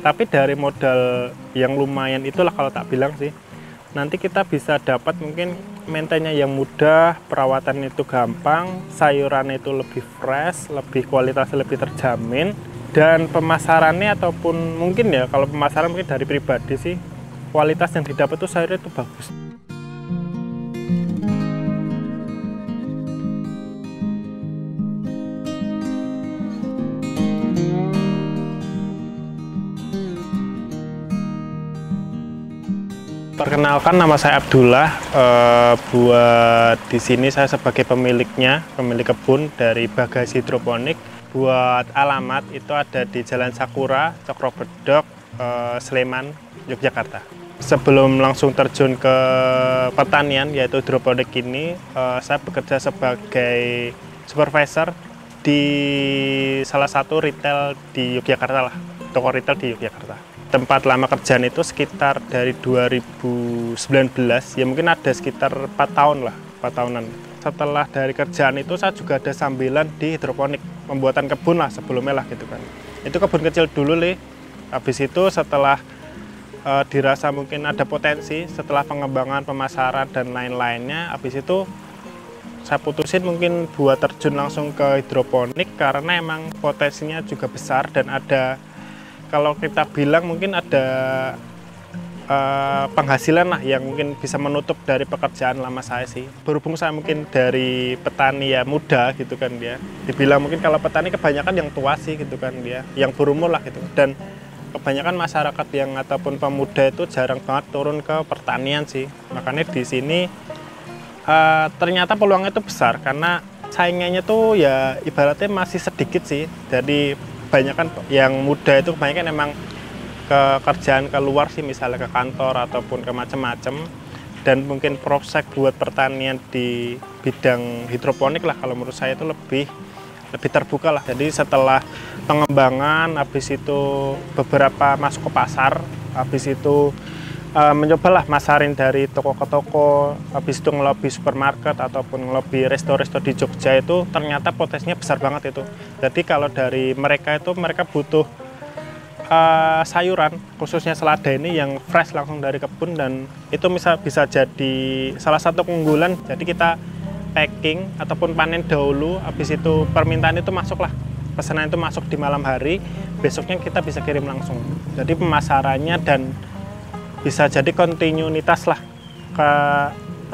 Tapi dari modal yang lumayan itulah kalau tak bilang sih, nanti kita bisa dapat mungkin maintenance yang mudah, perawatan itu gampang, sayuran itu lebih fresh, lebih kualitasnya lebih terjamin, dan pemasarannya ataupun mungkin ya kalau pemasaran mungkin dari pribadi sih, kualitas yang didapat tuh sayurnya itu bagus. Perkenalkan, nama saya Abdullah. Buat di sini saya sebagai pemiliknya, pemilik kebun dari Bagas Hidroponik. Buat alamat itu ada di Jalan Sakura, Cokro-Bedok, Sleman, Yogyakarta. Sebelum langsung terjun ke pertanian yaitu hidroponik ini, saya bekerja sebagai supervisor di salah satu retail di Yogyakarta lah, toko retail di Yogyakarta. Tempat lama kerjaan itu sekitar dari 2019, ya mungkin ada sekitar 4 tahun lah, 4 tahunan. Setelah dari kerjaan itu saya juga ada sambilan di hidroponik, pembuatan kebun lah sebelumnya lah gitu kan. Itu kebun kecil dulu nih, habis itu setelah dirasa mungkin ada potensi, setelah pengembangan, pemasaran dan lain-lainnya, habis itu saya putusin mungkin buat terjun langsung ke hidroponik karena emang potensinya juga besar dan ada, kalau kita bilang mungkin ada penghasilan lah yang mungkin bisa menutup dari pekerjaan lama saya sih. Berhubung saya mungkin dari petani ya muda gitu kan dia. Dibilang mungkin kalau petani kebanyakan yang tua sih gitu kan dia, yang berumur lah gitu. Dan kebanyakan masyarakat yang ataupun pemuda itu jarang banget turun ke pertanian sih. Makanya di sini ternyata peluangnya itu besar karena saingannya tuh ya ibaratnya masih sedikit sih. Jadi kebanyakan yang muda itu kebanyakan emang ke kerjaan keluar sih, misalnya ke kantor ataupun ke macam-macam, dan mungkin prospek buat pertanian di bidang hidroponik lah kalau menurut saya itu lebih terbuka lah. Jadi setelah pengembangan, habis itu beberapa masuk ke pasar, habis itu mencobalah masarin dari toko ke toko, habis itu ngelobi supermarket ataupun ngelobi resto-resto di Jogja, itu ternyata potensinya besar banget itu. Jadi kalau dari mereka itu mereka butuh sayuran, khususnya selada ini yang fresh langsung dari kebun, dan itu bisa jadi salah satu keunggulan. Jadi kita packing ataupun panen dahulu, habis itu permintaan itu masuk lah, pesanan itu masuk di malam hari, besoknya kita bisa kirim langsung. Jadi pemasarannya dan bisa jadi kontinuitas lah, ke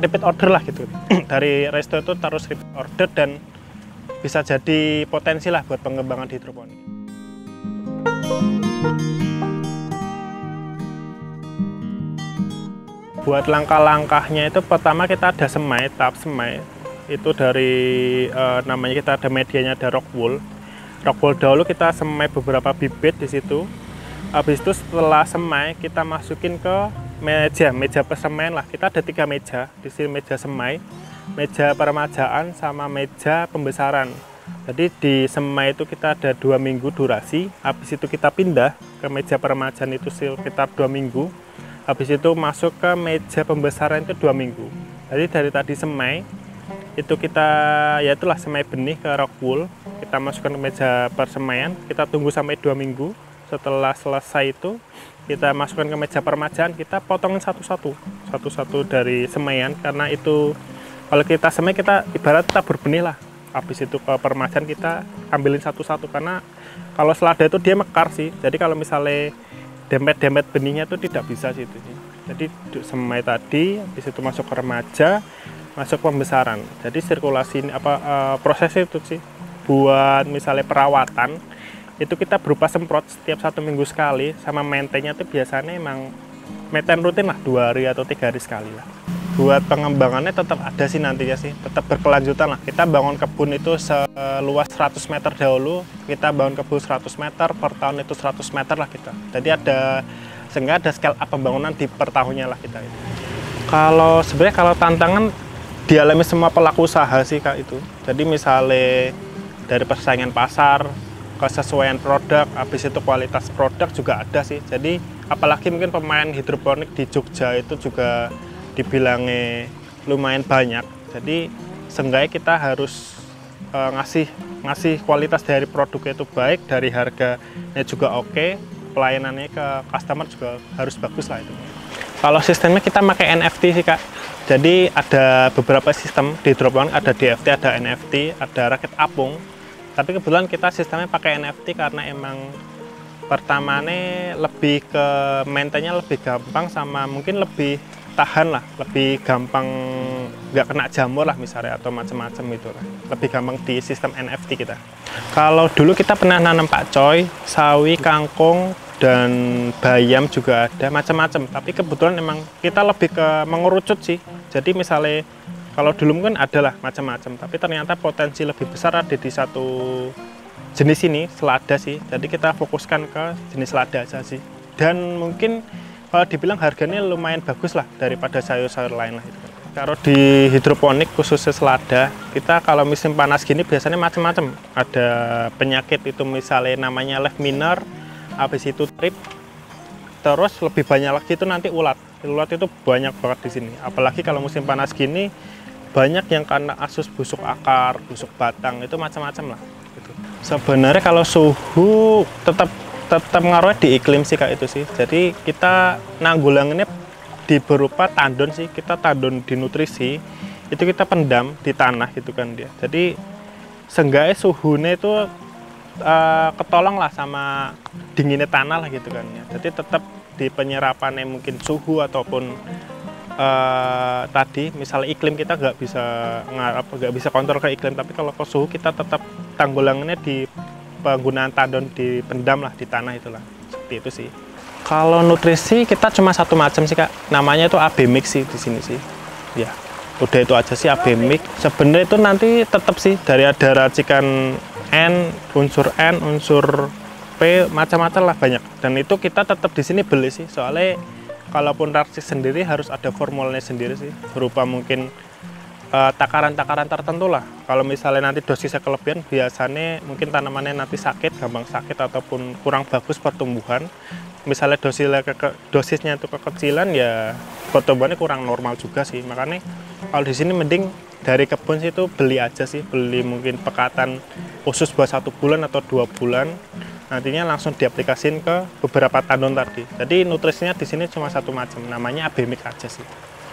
repeat order lah gitu. Dari resto itu terus repeat order dan bisa jadi potensi lah buat pengembangan di hidroponik. Buat langkah-langkahnya itu pertama kita ada semai, tahap semai. Itu dari namanya kita ada medianya, ada rock wool. Rock wool dahulu kita semai beberapa bibit di situ. Habis itu setelah semai kita masukin ke meja persemaian lah. Kita ada 3 meja di sini, meja semai, meja peremajaan, sama meja pembesaran. Jadi di semai itu kita ada 2 minggu durasi. Habis itu kita pindah ke meja peremajaan itu sekitar 2 minggu. Habis itu masuk ke meja pembesaran itu 2 minggu. Jadi dari tadi semai itu kita, ya itulah semai benih ke rock wool, kita masukkan ke meja persemaian, kita tunggu sampai 2 minggu. Setelah selesai itu kita masukkan ke meja peremajaan, kita potongin satu-satu dari semaian, karena itu kalau kita semai kita ibarat tabur benih lah. Habis itu ke peremajaan kita ambilin satu-satu, karena kalau selada itu dia mekar sih. Jadi kalau misalnya dempet benihnya itu tidak bisa sih itu. Jadi semai tadi, habis itu masuk ke remaja, masuk pembesaran. Jadi sirkulasi prosesnya itu sih. Buat misalnya perawatan itu kita berupa semprot setiap 1 minggu sekali, sama maintenance itu biasanya emang maintenance rutin lah 2 hari atau 3 hari sekali lah. Buat pengembangannya tetap ada sih nantinya sih, tetap berkelanjutan lah. Kita bangun kebun itu seluas 100 meter dahulu, kita bangun kebun 100 meter, per tahun itu 100 meter lah kita. Jadi sehingga ada scale up pembangunan di per tahunnya lah kita itu. Sebenarnya kalau tantangan dialami semua pelaku usaha sih Kak itu. Jadi misalnya dari persaingan pasar, kesesuaian produk, habis itu kualitas produk juga ada sih. Jadi apalagi mungkin pemain hidroponik di Jogja itu juga dibilangnya lumayan banyak. Jadi seenggaknya kita harus ngasih kualitas dari produknya itu baik, dari harganya juga oke, pelayanannya ke customer juga harus bagus lah itu. Kalau sistemnya kita pakai NFT sih Kak. Jadi ada beberapa sistem di Droponic, ada DFT, ada NFT, ada rakit apung. Tapi kebetulan kita sistemnya pakai NFT karena emang pertamanya lebih ke maintainnya lebih gampang, sama mungkin lebih tahan lah, lebih gampang nggak kena jamur lah misalnya atau macam-macam gitu lah. Lebih gampang di sistem NFT kita. Kalau dulu kita pernah nanam pakcoy, sawi, kangkung, dan bayam juga ada, macam-macam. Tapi kebetulan emang kita lebih ke mengerucut sih. Jadi misalnya kalau dulu mungkin ada lah macam-macam, tapi ternyata potensi lebih besar ada di satu jenis ini, selada sih. Jadi kita fokuskan ke jenis selada aja sih. Dan mungkin kalau dibilang harganya lumayan bagus lah daripada sayur-sayur lain lah itu. Kalau di hidroponik khususnya selada, kita kalau musim panas gini biasanya macam-macam. Ada penyakit itu misalnya namanya leaf miner, habis itu trip, terus lebih banyak lagi itu nanti ulat. Ulat itu banyak banget di sini. Apalagi kalau musim panas gini banyak yang kena asus busuk akar, busuk batang, itu macam-macam lah. Gitu. Sebenarnya kalau suhu tetap ngaruh di iklim sih Kak itu sih. Jadi kita nanggulanginnya di berupa tandon sih. Kita tandon di nutrisi itu kita pendam di tanah gitu kan dia. Jadi seenggaknya suhunya itu ketolong lah sama dinginnya tanah lah gitu kan ya. Jadi tetap di penyerapannya mungkin suhu ataupun tadi misalnya iklim kita nggak bisa kontrol ke iklim, tapi kalau ke suhu kita tetap tanggulangannya di penggunaan tandon di pendam lah di tanah itulah, seperti itu sih. Kalau nutrisi kita cuma satu macam sih Kak, namanya itu AB mix sih di sini sih. Ya, udah itu aja sih AB mix. Sebenarnya itu nanti tetap sih dari ada racikan N, unsur P, macam-macam lah banyak. Dan itu kita tetap di sini beli sih, soalnya kalaupun racik sendiri harus ada formulanya sendiri sih, berupa mungkin takaran-takaran tertentu lah. Kalau misalnya nanti dosisnya kelebihan, biasanya mungkin tanamannya nanti sakit, gampang sakit ataupun kurang bagus pertumbuhan. Misalnya dosisnya itu kekecilan, ya pertumbuhannya kurang normal juga sih. Makanya kalau di sini mending dari kebun sih itu beli aja sih, beli mungkin pekatan khusus buat 1 bulan atau 2 bulan. Nantinya langsung diaplikasiin ke beberapa tandon tadi. Jadi nutrisinya di sini cuma satu macam, namanya AB mix aja sih.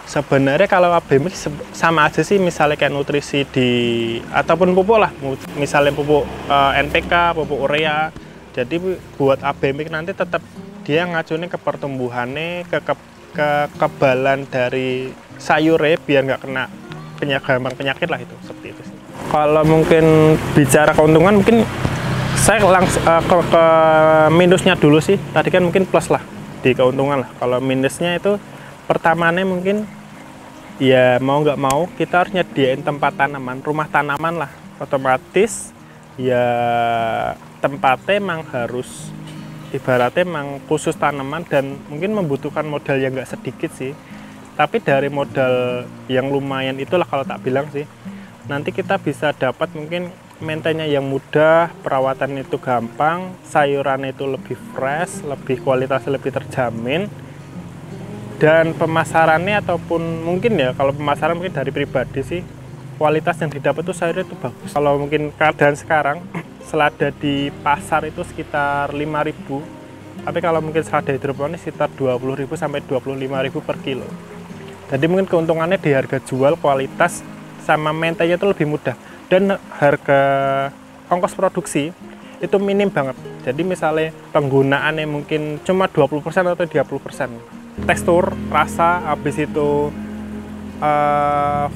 Sebenarnya kalau AB mix sama aja sih, misalnya kayak nutrisi ataupun pupuk lah, misalnya pupuk NPK, pupuk urea. Jadi buat AB mix nanti tetap dia ngacunin ke pertumbuhannya, ke kekebalan dari sayurnya biar nggak kena gampang penyakit lah, itu seperti itu sih. Kalau mungkin bicara keuntungan, mungkin saya langsung ke minusnya dulu sih. Tadi kan mungkin plus lah di keuntungan lah. Kalau minusnya itu pertamanya mungkin ya mau nggak mau kita harus nyediain tempat tanaman, rumah tanaman lah. Otomatis ya tempatnya emang harus ibaratnya emang khusus tanaman dan mungkin membutuhkan modal yang nggak sedikit sih. Tapi dari modal yang lumayan itulah kalau tak bilang sih, nanti kita bisa dapat mungkin maintainnya yang mudah, perawatan itu gampang, sayuran itu lebih fresh, lebih kualitasnya lebih terjamin, dan pemasarannya ataupun mungkin ya kalau pemasaran mungkin dari pribadi sih, kualitas yang didapat itu sayurnya itu bagus. Kalau mungkin keadaan sekarang selada di pasar itu sekitar 5.000, tapi kalau mungkin selada hidroponik sekitar 20.000 sampai 25.000 per kilo. Jadi mungkin keuntungannya di harga jual, kualitas, sama maintainnya itu lebih mudah. Dan harga ongkos produksi itu minim banget. Jadi misalnya penggunaannya mungkin cuma 20% atau 30%. Tekstur, rasa, habis itu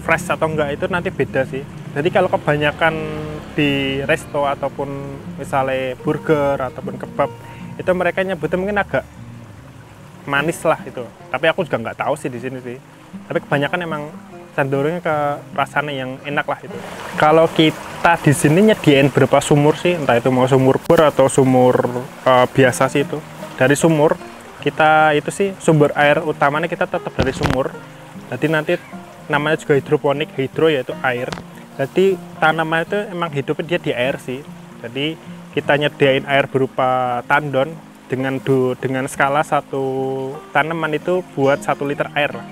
fresh atau enggak itu nanti beda sih. Jadi kalau kebanyakan di resto ataupun misalnya burger ataupun kebab, itu mereka nyebutnya mungkin agak manis lah itu. Tapi aku juga nggak tahu sih di sini sih. Tapi kebanyakan emang cenderungnya ke rasanya yang enak lah itu. Kalau kita di sini nyediain berapa sumur sih, entah itu mau sumur bor atau sumur biasa sih itu. Dari sumur kita itu sih sumber air utamanya kita tetap dari sumur. Jadi nanti namanya juga hidroponik, hidro yaitu air. Jadi tanaman itu emang hidupnya dia di air sih. Jadi kita nyediain air berupa tandon dengan skala satu tanaman itu buat 1 liter air lah.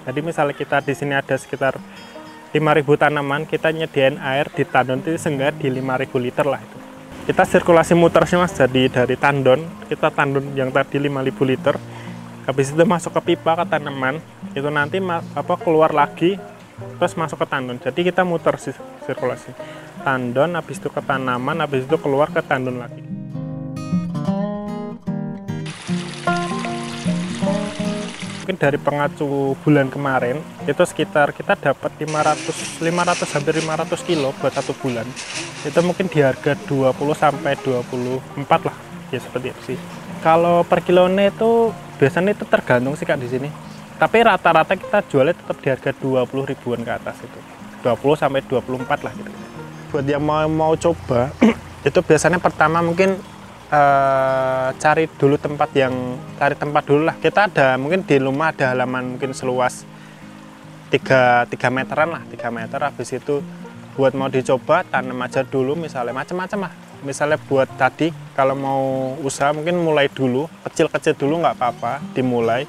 Jadi misalnya kita di sini ada sekitar 5.000 tanaman, kita nyediain air di tandon itu seenggaknya di 5.000 liter lah itu. kita sirkulasi muternya Mas, jadi dari tandon, kita tandon yang tadi 5.000 liter, habis itu masuk ke pipa ke tanaman, itu nanti keluar lagi, terus masuk ke tandon. Jadi kita muter sirkulasi tandon, habis itu ke tanaman, habis itu keluar ke tandon lagi. Mungkin dari pengacu bulan kemarin itu sekitar kita dapat 500 hampir 500 kilo buat 1 bulan. Itu mungkin di harga 20 sampai 24 lah, ya seperti itu sih. Kalau per kilonya itu biasanya itu tergantung sih Kak di sini. Tapi rata-rata kita jualnya tetap di harga 20 ribuan ke atas itu. 20 sampai 24 lah gitu. Buat yang mau coba itu biasanya pertama mungkin cari tempat dulu lah. Kita ada mungkin di rumah ada halaman mungkin seluas 3 meteran lah, 3 meter. Habis itu buat mau dicoba tanam aja dulu, misalnya macam-macam lah. Misalnya buat tadi kalau mau usaha mungkin mulai dulu, kecil-kecil dulu nggak apa-apa, dimulai.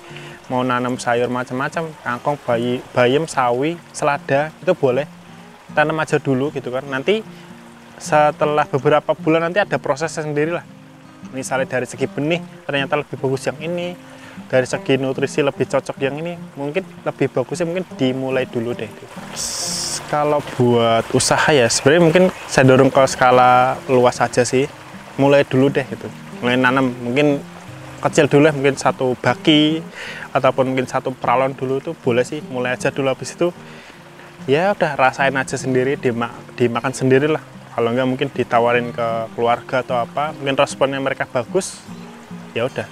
Mau nanam sayur macam-macam, kangkung, bayam, sawi, selada, itu boleh. Tanam aja dulu gitu kan. Nanti setelah beberapa bulan nanti ada prosesnya sendiri lah. Misalnya dari segi benih ternyata lebih bagus yang ini, dari segi nutrisi lebih cocok yang ini, mungkin lebih bagusnya mungkin dimulai dulu deh. Kalau buat usaha ya sebenarnya mungkin saya dorong ke skala luas aja sih, mulai dulu deh gitu, mulai nanam mungkin kecil dulu ya, mungkin 1 baki ataupun mungkin 1 pralon dulu tuh boleh sih, mulai aja dulu. Habis itu ya udah rasain aja sendiri, dimakan sendiri lah. Kalau enggak mungkin ditawarin ke keluarga atau apa, mungkin responnya mereka bagus, ya udah.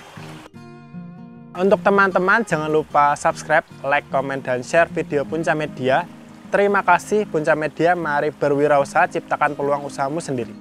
Untuk teman-teman jangan lupa subscribe, like, komen, dan share video Punca Media. Terima kasih Punca Media, mari berwirausaha, ciptakan peluang usahamu sendiri.